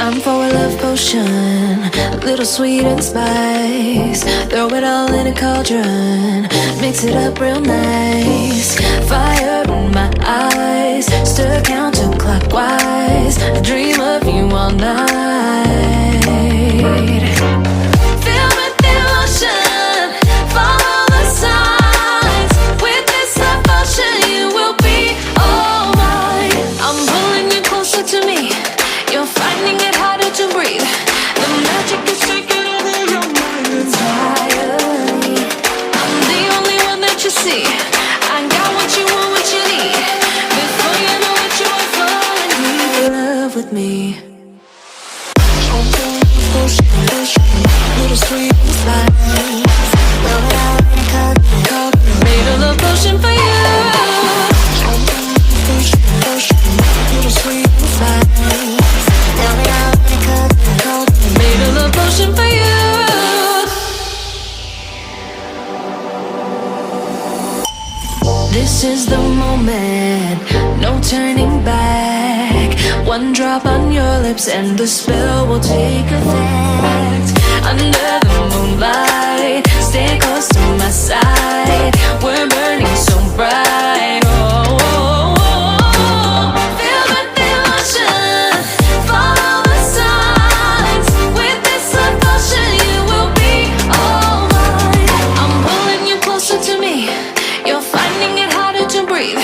Time for a love potion, a little sweet and spice. Throw it all in a cauldron, mix it up real nice. Fire in my eyes, stir counterclockwise. I dream of you all night. Feel with devotion, follow the signs. With this devotion, you will be all mine. I'm pulling you closer to me. You're finding it harder to breathe. The magic is taking over your mind entirely. I'm the only one that you see. I got what you want, what you need. Before you know it, you are falling deep in love with me. Little sweet spice. Made a love potion for you. Little sweet spice. Made a love potion for you. This is the moment, no turning back. One drop on your lips and the spell will take effect. Under the moonlight, stay close to my side. We're burning so bright. Oh, oh, oh. Feel the devotion, follow the signs. With this devotion, you will be all mine. I'm pulling you closer to me. You're finding it harder to breathe.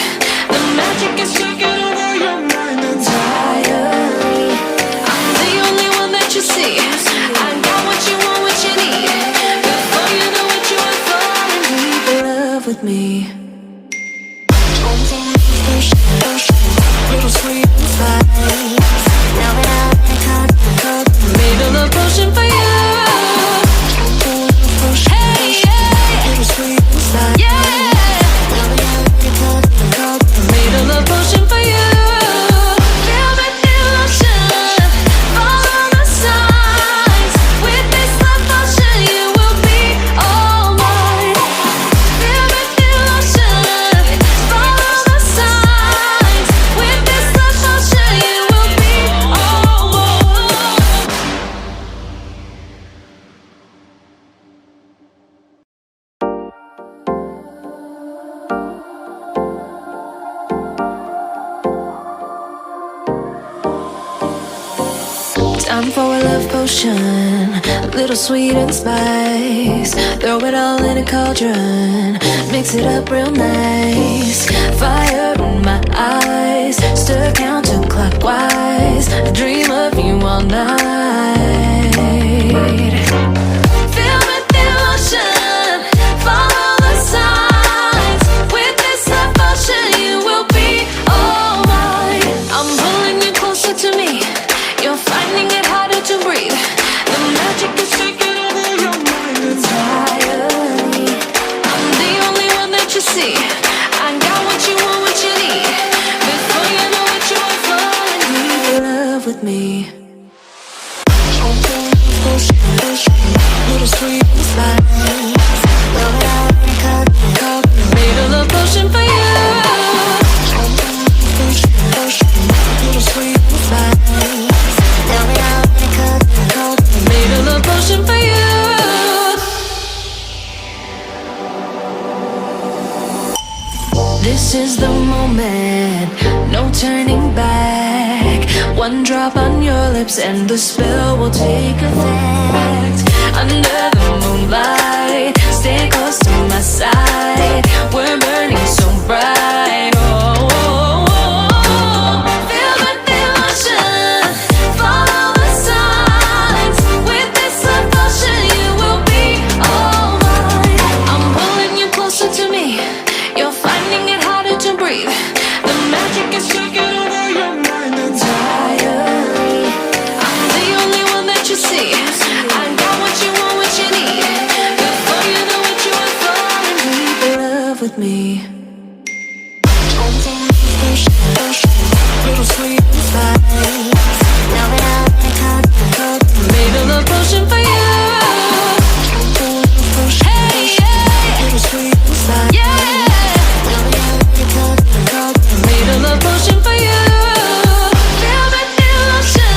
The magic is taking over your mind entirely. I'm the only one that you see. I got what you want, what you need. Before you know it, you are falling deep in love with me. Little sweet spice. Made a love potion for you. Hey, yeah. Little sweet spice. Yeah. Made a love potion for you. Feel the devotion, follow the signs. With this love potion, you will be all mine. Feel the devotion, follow the signs. With this love potion, you will be all mine. Time for a love potion, a little sweet and spice. Throw it all in a cauldron, mix it up real nice. Fire in my eyes, stir counterclockwise. I dream of you all night. Feel the devotion, follow the signs. With this devotion, you will be all mine. I'm pulling you closer to me. You're finding it harder to breathe. The magic is taking over your mind entirely. I'm the only one that you see. I got what you want, what you need. Before you know it, you are falling deep in love with me. Little sweet spice. Made a love potion for you. Little sweet spice. Made a love potion for you. This is the moment, no turning back. One drop on your lips and the spell will take effect. Under the moonlight, stay close to my side. We're burning so bright. Oh, oh, oh. Feel the devotion, follow the signs. With this devotion, you will be all mine. I'm pulling you closer to me. You're finding it harder to breathe. The magic is taking over your mind entirely. I'm the only one that you see. I got what you want, what you need. Before you know it, you are falling deep in love with me. Little sweet spice. Made a love potion for you. Hey, yeah. Little sweet spice. Yeah. Made a love potion for you. Feel the devotion,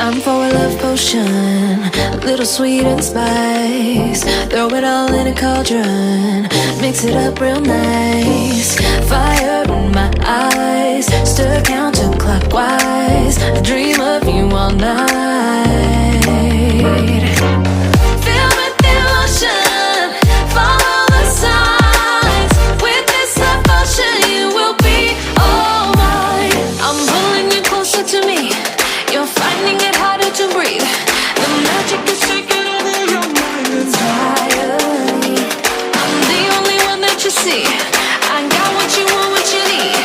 Time for a love potion, little sweet and spice. Throw it all in a cauldron, mix it up real nice. Fire in my eyes, stir counterclockwise. I dream of you all night. Feel with devotion, follow the signs. With this devotion, you will be all mine. I'm pulling you closer to me. You're finding it harder to breathe. The magic is taking over your mind entirely. I'm the only one that you see. I got what you want, what you need.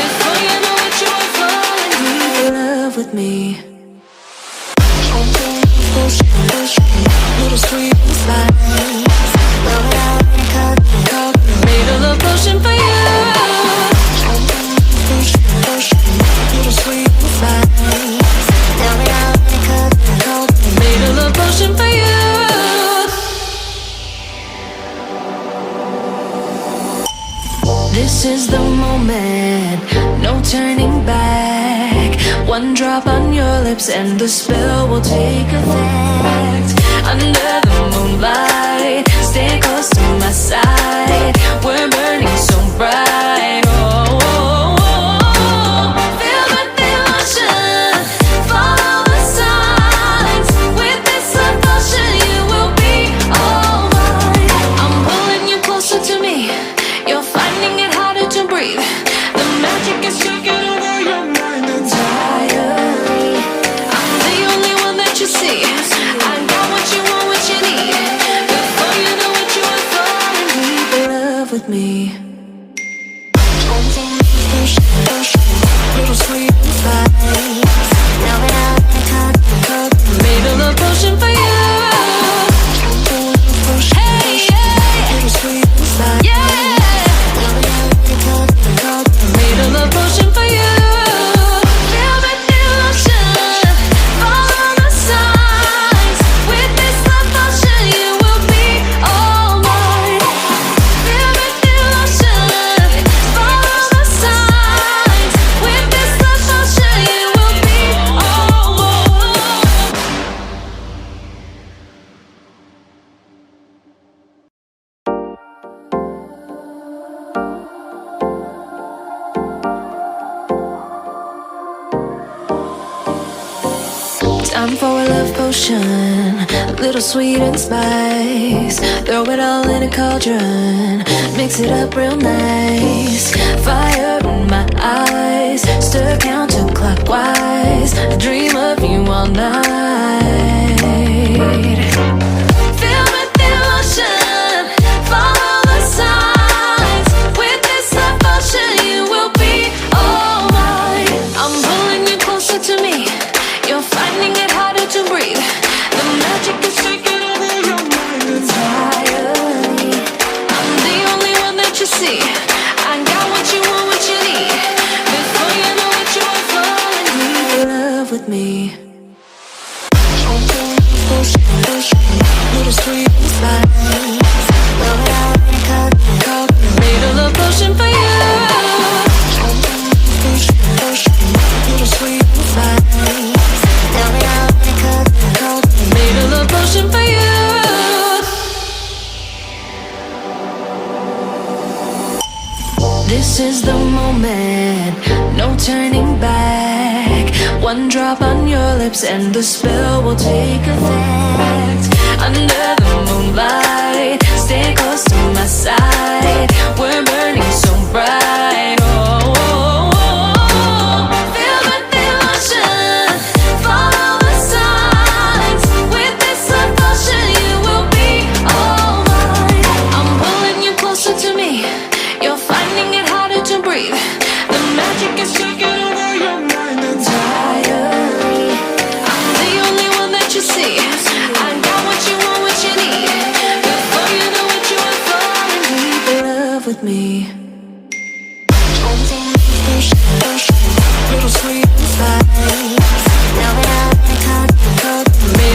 Before you know it, you are falling deep in love with me. Little sweet spice. Made a love potion for you. Little sweet spice. Made a love potion for you. This is the moment, no turning back. One drop on your lips and the spell will take effect. Under the moonlight, stay close to my side. We're burning so bright. Oh, oh, oh. Feel the devotion, follow the signs. With this devotion, you will be all mine. I'm pulling you closer to me. You're finding it harder to breathe. The magic is taking over your mind entirely. I'm the only one that you see. I got what you want, what you need. Before you know it, you are falling deep in love with me. Little sweet spice. Made a love potion for you. Hey, yeah. Little sweet spice. Yeah. Made a love potion for you. Feel the devotion, follow the signs. With this love potion, you will be all mine. Feel the devotion, follow the signs. With this love potion, you will be all mine. Time for a love potion, little sweet and spice. Throw it all in a cauldron, mix it up real nice. Fire in my eyes, stir counterclockwise. I dream of you all night. Feel the devotion, follow the signs. With this devotion, you will be all mine. I'm pulling you closer to me. You're finding it harder to breathe. The magic is taking over your mind entirely. I'm the only one that you see. I got what you want, what you need. Before you know it, you are falling deep in love with me. Little sweet spice. Made a love potion for you. Little sweet spice. Made a love potion for you. This is the moment, no turning back. One drop on your lips and the spell will take effect. Under the moonlight, stay close to my side. We're burning so bright. Oh, oh, oh. Feel the devotion, follow the signs. With this devotion, you will be all mine. I'm pulling you closer to me. You're finding it harder to breathe. The magic is taking over your mind entirely. I'm the only one that you see. I got what you want, what you need. Before you know it, you are falling deep in love with me. Little sweet spice.